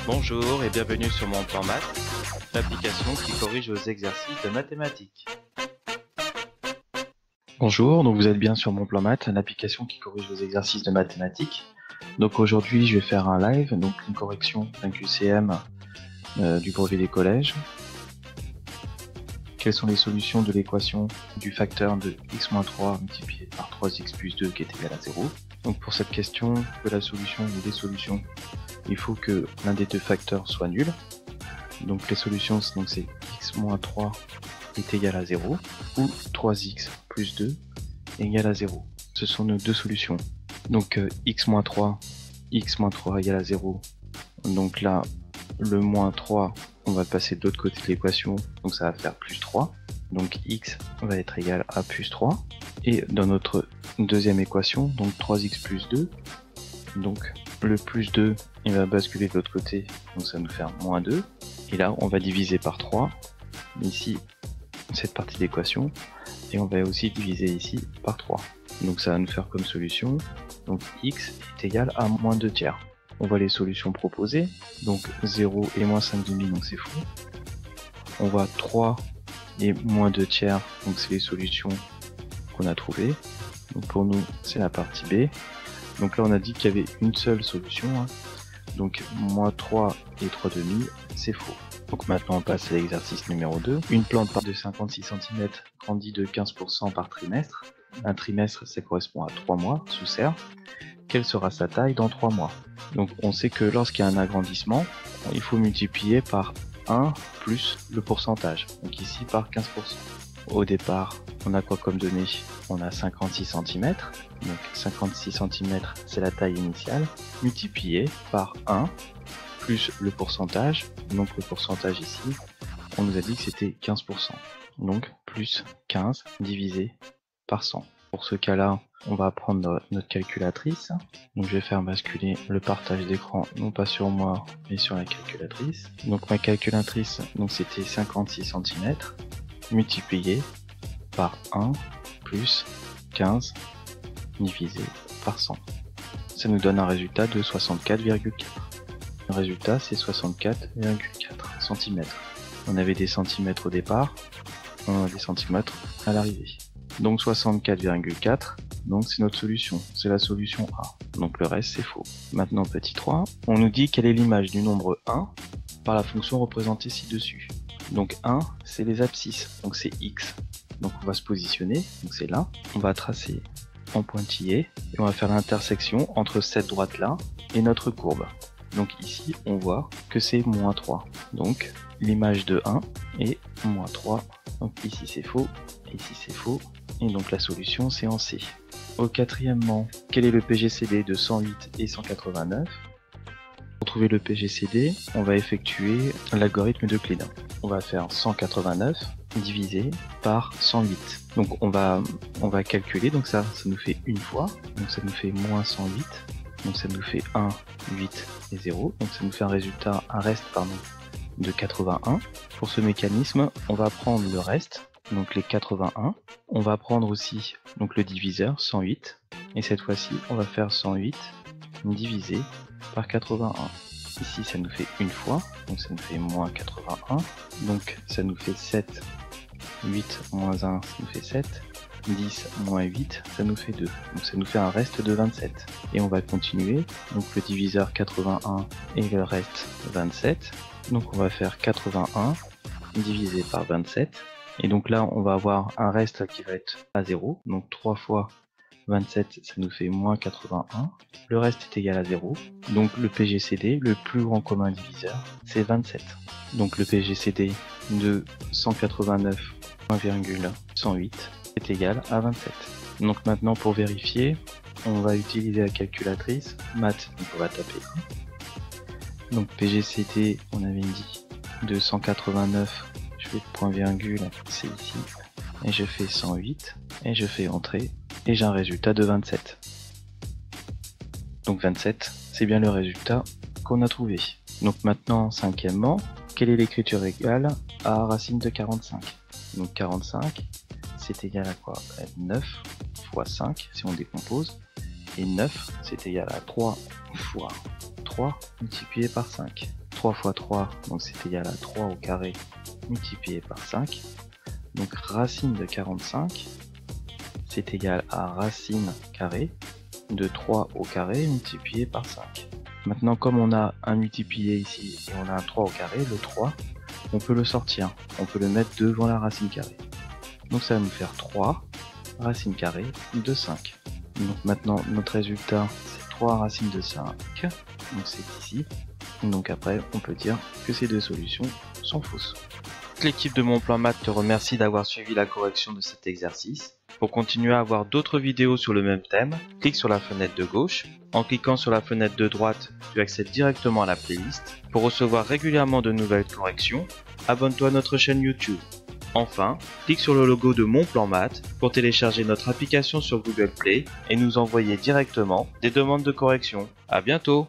Bonjour et bienvenue sur mon plan maths, l'application qui corrige vos exercices de mathématiques. Bonjour, donc vous êtes bien sur mon plan maths, l'application qui corrige vos exercices de mathématiques. Donc aujourd'hui je vais faire un live, donc une correction d'un QCM du brevet des collèges. Quelles sont les solutions de l'équation du facteur de x-3 multiplié par 3x plus 2 qui est égal à 0. Donc pour cette question de la solution ou des solutions, il faut que l'un des deux facteurs soit nul. Donc les solutions, c'est x-3 est égal à 0 ou 3x plus 2 est égal à 0. Ce sont nos deux solutions. Donc x-3 égale à 0. Donc là, le moins 3, on va le passer de l'autre côté de l'équation, donc ça va faire plus 3. Donc x va être égal à plus 3. Et dans notre deuxième équation, donc 3x plus 2, donc le plus 2, il va basculer de l'autre côté, donc ça va nous faire moins 2. Et là, on va diviser par 3, ici, cette partie de l'équation, et on va aussi diviser ici par 3. Donc ça va nous faire comme solution, donc x est égal à moins 2 tiers. On voit les solutions proposées, donc 0 et moins 5,5, donc c'est fou. On voit 3 et moins 2 tiers, donc c'est les solutions qu'on a trouvées. Donc pour nous, c'est la partie B. Donc là, on a dit qu'il y avait une seule solution, hein. Donc moins 3 et 3,5, c'est faux. Donc maintenant, on passe à l'exercice numéro 2. Une plante de 56 cm grandit de 15% par trimestre. Un trimestre, ça correspond à 3 mois sous serre. Quelle sera sa taille dans 3 mois? Donc on sait que lorsqu'il y a un agrandissement, il faut multiplier par 1 plus le pourcentage, donc ici par 15%. Au départ, on a quoi comme données? On a 56 cm, donc 56 cm c'est la taille initiale, multiplié par 1 plus le pourcentage, donc le pourcentage ici, on nous a dit que c'était 15%, donc plus 15 divisé par 100. Pour ce cas-là, on va prendre notre calculatrice. Donc je vais faire basculer le partage d'écran, non pas sur moi, mais sur la calculatrice. Donc ma calculatrice, c'était 56 cm multiplié par 1 plus 15 divisé par 100. Ça nous donne un résultat de 64,4. Le résultat, c'est 64,4 cm. On avait des centimètres au départ, on a des centimètres à l'arrivée. Donc 64,4, donc c'est notre solution, c'est la solution A. Donc le reste c'est faux. Maintenant petit 3, on nous dit quelle est l'image du nombre 1 par la fonction représentée ci-dessus. Donc 1, c'est les abscisses, donc c'est x. Donc on va se positionner, donc c'est là. On va tracer en pointillé et on va faire l'intersection entre cette droite-là et notre courbe. Donc ici, on voit que c'est moins 3. Donc l'image de 1 est moins 3. Donc ici c'est faux, et ici c'est faux. Et donc la solution c'est en C. Au quatrièmement, quel est le PGCD de 108 et 189? Pour trouver le PGCD, on va effectuer l'algorithme d'Euclide. On va faire 189 divisé par 108. Donc on va calculer, donc ça nous fait une fois, donc ça nous fait moins 108, donc ça nous fait 1, 8 et 0, donc ça nous fait un reste de 81. Pour ce mécanisme, on va prendre le reste, donc les 81, on va prendre aussi donc le diviseur 108, et cette fois-ci on va faire 108 divisé par 81. Ici ça nous fait une fois, donc ça nous fait moins 81, donc ça nous fait 7, 8 moins 1 ça nous fait 7, 10 moins 8 ça nous fait 2, donc ça nous fait un reste de 27. Et on va continuer, donc le diviseur 81 et le reste 27, donc on va faire 81 divisé par 27, et donc là on va avoir un reste qui va être à 0, donc 3 fois 27 ça nous fait moins 81, le reste est égal à 0, donc le PGCD, le plus grand commun diviseur, c'est 27. Donc le PGCD de 189,108 est égal à 27. Donc maintenant pour vérifier, on va utiliser la calculatrice, maths, donc on va taper 1. Donc PGCD, on avait dit de 189, je fais point virgule, c'est ici, et je fais 108, et je fais entrée, et j'ai un résultat de 27. Donc 27, c'est bien le résultat qu'on a trouvé. Donc maintenant, cinquièmement, quelle est l'écriture égale à racine de 45? Donc 45, c'est égal à quoi? 9 fois 5, si on décompose, et 9, c'est égal à 3 fois 3 multiplié par 5. 3 fois 3, donc c'est égal à 3 au carré multiplié par 5. Donc racine de 45, c'est égal à racine carrée de 3 au carré multiplié par 5. Maintenant, comme on a un multiplié ici et on a un 3 au carré, le 3, on peut le sortir. On peut le mettre devant la racine carrée. Donc ça va nous faire 3 racine carrée de 5. Donc maintenant, notre résultat, c'est 3 racines de 5. Donc c'est ici. Donc après, on peut dire que ces deux solutions sont fausses. L'équipe de Mon Plan Maths te remercie d'avoir suivi la correction de cet exercice. Pour continuer à avoir d'autres vidéos sur le même thème, clique sur la fenêtre de gauche. En cliquant sur la fenêtre de droite, tu accèdes directement à la playlist. Pour recevoir régulièrement de nouvelles corrections, abonne-toi à notre chaîne YouTube. Enfin, clique sur le logo de Mon Plan Maths pour télécharger notre application sur Google Play et nous envoyer directement des demandes de correction. À bientôt!